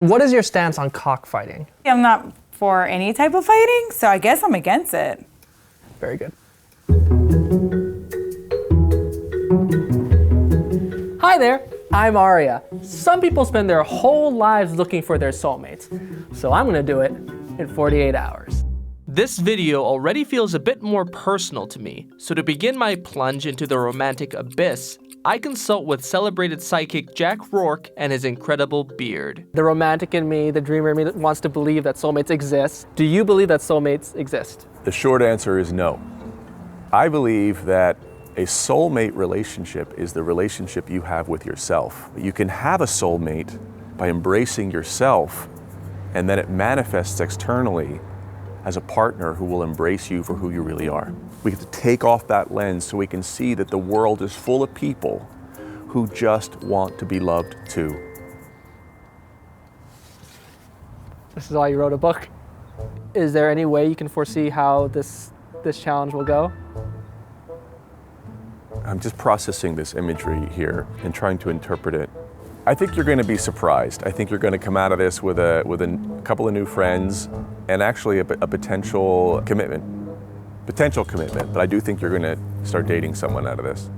What is your stance on cockfighting? I'm not for any type of fighting, so I guess I'm against it. Very good. Hi there, I'm Aria. Some people spend their whole lives looking for their soulmates, so I'm gonna do it in 48 hours. This video already feels a bit more personal to me, so to begin my plunge into the romantic abyss, I consult with celebrated psychic Jack Rourke and his incredible beard. The romantic in me, the dreamer in me that wants to believe that soulmates exist. Do you believe that soulmates exist? The short answer is no. I believe that a soulmate relationship is the relationship you have with yourself. You can have a soulmate by embracing yourself, and then it manifests externally as a partner who will embrace you for who you really are. We have to take off that lens so we can see that the world is full of people who just want to be loved too. This is why you wrote a book. Is there any way you can foresee how this challenge will go? I'm just processing this imagery here and trying to interpret it. I think you're going to be surprised. I think you're going to come out of this with a couple of new friends and actually a potential commitment. But I do think you're going to start dating someone out of this.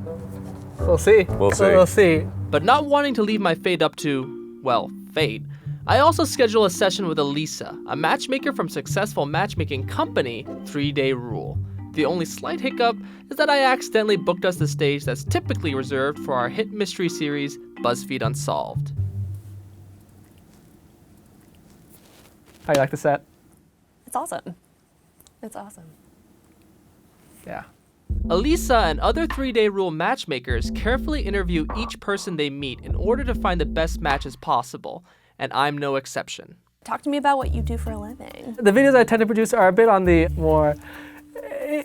We'll see. We'll see. We'll see. But not wanting to leave my fate up to, well, fate, I also schedule a session with Elisa, a matchmaker from successful matchmaking company 3 Day Rule. The only slight hiccup is that I accidentally booked us the stage that's typically reserved for our hit mystery series, BuzzFeed Unsolved. How do you like the set? It's awesome. It's awesome. Yeah. Elisa and other 3 Day Rule matchmakers carefully interview each person they meet in order to find the best matches possible, and I'm no exception. Talk to me about what you do for a living. The videos I tend to produce are a bit on the more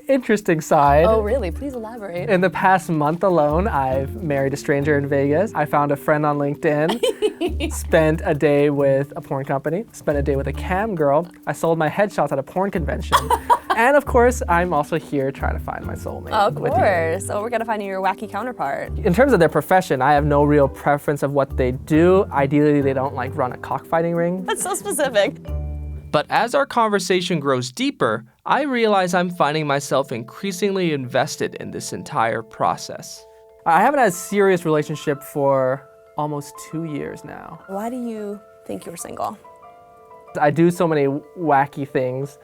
interesting side. Oh, really? Please elaborate. In the past month alone, I've married a stranger in Vegas. I found a friend on LinkedIn, spent a day with a porn company, spent a day with a cam girl. I sold my headshots at a porn convention. And of course, I'm also here trying to find my soulmate. Of course. Oh, we're gonna find you your wacky counterpart. In terms of their profession, I have no real preference of what they do. Ideally, they don't like run a cockfighting ring. That's so specific. But as our conversation grows deeper, I realize I'm finding myself increasingly invested in this entire process. I haven't had a serious relationship for almost 2 years now. Why do you think you're single? I do so many wacky things.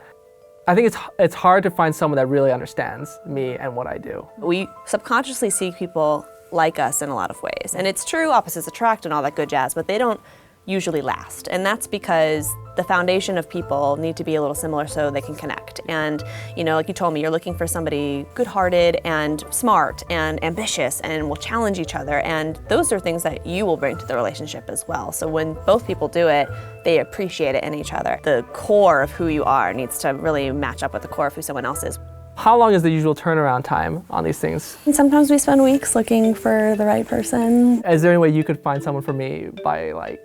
I think it's hard to find someone that really understands me and what I do. We subconsciously see people like us in a lot of ways. And it's true, opposites attract and all that good jazz, but they don't usually last. And that's because the foundation of people need to be a little similar so they can connect. And, you know, like you told me, you're looking for somebody good-hearted and smart and ambitious and will challenge each other. And those are things that you will bring to the relationship as well. So when both people do it, they appreciate it in each other. The core of who you are needs to really match up with the core of who someone else is. How long is the usual turnaround time on these things? And sometimes we spend weeks looking for the right person. Is there any way you could find someone for me by like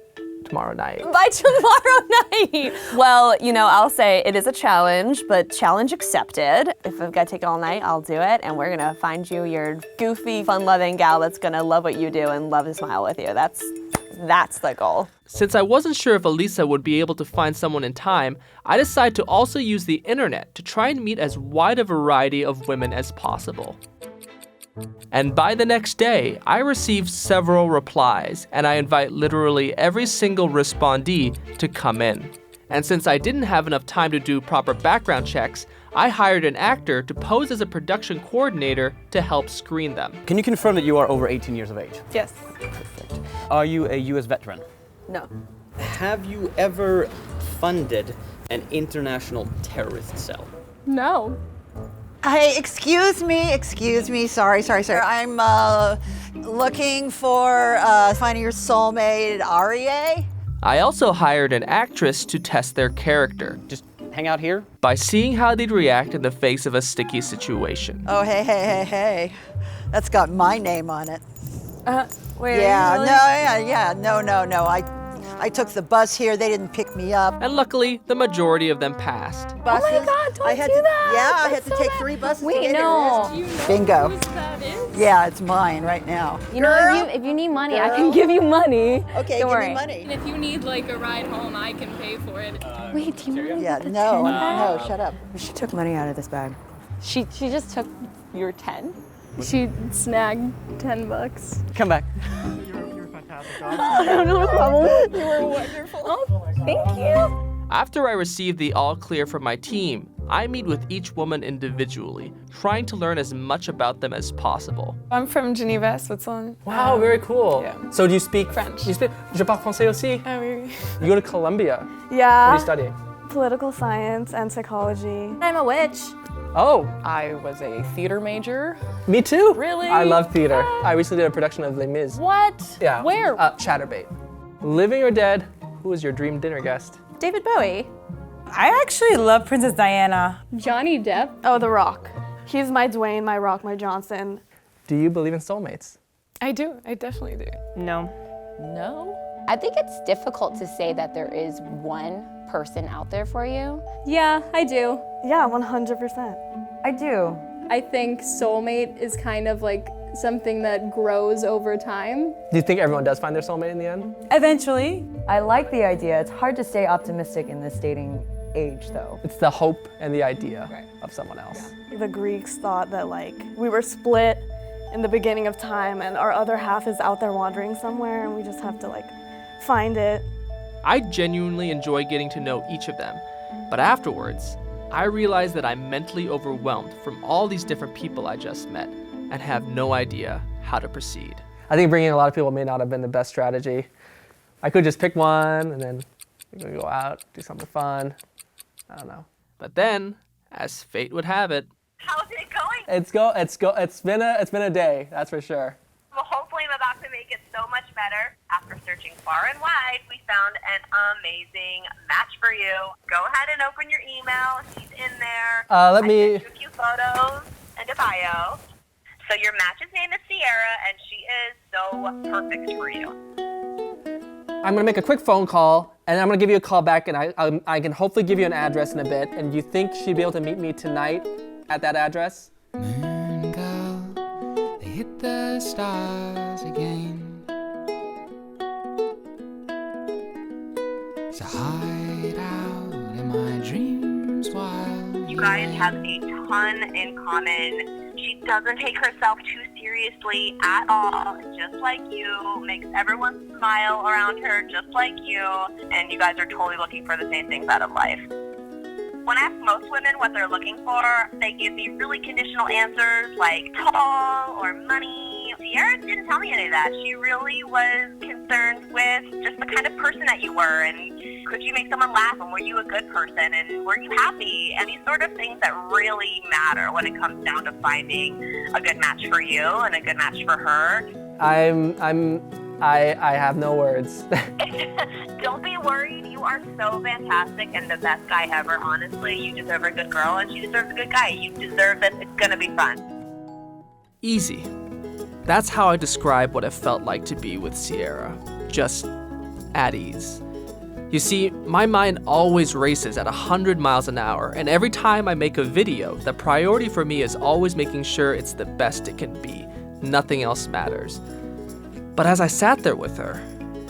tomorrow night? By tomorrow night! Well, you know, I'll say it is a challenge, but challenge accepted. If I've got to take it all night, I'll do it, and we're gonna find you your goofy, fun-loving gal that's gonna love what you do and love to smile with you. That's the goal. Since I wasn't sure if Elisa would be able to find someone in time, I decided to also use the internet to try and meet as wide a variety of women as possible. And by the next day, I received several replies, and I invite literally every single respondee to come in. And since I didn't have enough time to do proper background checks, I hired an actor to pose as a production coordinator to help screen them. Can you confirm that you are over 18 years of age? Yes. Perfect. Are you a US veteran? No. Have you ever funded an international terrorist cell? No. Hey, excuse me, sorry. I'm looking for finding your soulmate, Aria. I also hired an actress to test their character, Just hang out here? by seeing how they'd react in the face of a sticky situation. Oh, hey. That's got my name on it. Wait. Yeah, really? no. I took the bus here. They didn't pick me up. And luckily, the majority of them passed. Buses. Oh my God, don't I had do to, that. Yeah, I That's had to so take bad. 3 buses Wait, to get no. here. Bingo. Yeah, it's mine right now. You know, if you need money, I can give you money. Okay, Don't give worry. me money. And if you need like a ride home, I can pay for it. Wait, do you know Yeah, the no, 10 bag? no, shut up. She took money out of this bag. She just took your 10. She snagged $10. Come back. No problem. You were wonderful. Oh, thank you. After I receive the all clear from my team, I meet with each woman individually, trying to learn as much about them as possible. I'm from Geneva, Switzerland. Wow, very cool. Yeah. So do you speak French. You speak Je parle français aussi. Ah, oui, oui. You go to Columbia. What are Yeah, you studying? political science and psychology. I'm a witch. Oh, I was a theater major. me too. Really? I love theater. I recently did a production of Les Mis. What? Yeah. Where? Chatterbait. Living or dead, who is your dream dinner guest? David Bowie. I actually love Princess Diana. Johnny Depp. Oh, The Rock. He's my Dwayne, my Rock, my Johnson. Do you believe in soulmates? I do. I definitely do. No. No? I think it's difficult to say that there is one person out there for you. Yeah, I do. Yeah, 100%. I do. I think soulmate is kind of like something that grows over time. Do you think everyone does find their soulmate in the end? Eventually. I like the idea. It's hard to stay optimistic in this dating age, though. It's the hope and the idea of someone else. The Greeks thought that like we were split in the beginning of time and our other half is out there wandering somewhere and we just have to like find it. I genuinely enjoy getting to know each of them, but afterwards, I realize that I'm mentally overwhelmed from all these different people I just met and have no idea how to proceed. I think bringing in a lot of people may not have been the best strategy. I could just pick one and then go out, do something fun. I don't know. But then, as fate would have it, How's it going? It's been a day, that's for sure. Well, hopefully I'm about to make it so much better. After searching far and wide, we found an amazing match for you. Go ahead and open your email. She's in there. Let I me- sent you a few photos and a bio. So your match's name is Sierra, and she is so perfect for you. I'm gonna make a quick phone call, and I'm gonna give you a call back, and I can hopefully give you an address in a bit. And you think she'd be able to meet me tonight at that address? Moon girl, they hit the stars again. So hide out in my dreams while You guys have a ton in common. She doesn't take herself too seriously at all, just like you, makes everyone smile around her just like you, and you guys are totally looking for the same things out of life. When I ask most women what they're looking for, they give me really conditional answers like tall or money. Sierra didn't tell me any of that. She really was concerned with just the kind of person that you were, and could you make someone laugh, and were you a good person, and were you happy, and these sort of things that really matter when it comes down to finding a good match for you and a good match for her. I have no words. Don't be worried. You are so fantastic and the best guy ever, honestly. You deserve a good girl, and she deserves a good guy. You deserve this. It's gonna be fun. easy. That's how I describe what it felt like to be with Sierra. Just at ease. You see, my mind always races at 100 miles an hour, and every time I make a video, the priority for me is always making sure it's the best it can be. Nothing else matters. But as I sat there with her,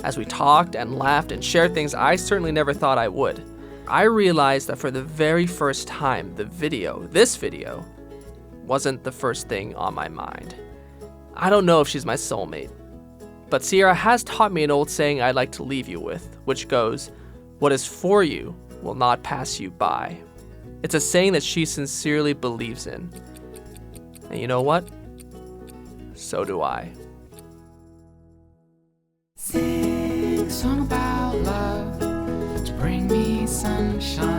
as we talked and laughed and shared things I certainly never thought I would, I realized that for the very first time, this video, wasn't the first thing on my mind. I don't know if she's my soulmate, but Sierra has taught me an old saying I like to leave you with, which goes, "What is for you will not pass you by." It's a saying that she sincerely believes in. And you know what? So do I. Sing a song about love to bring me sunshine.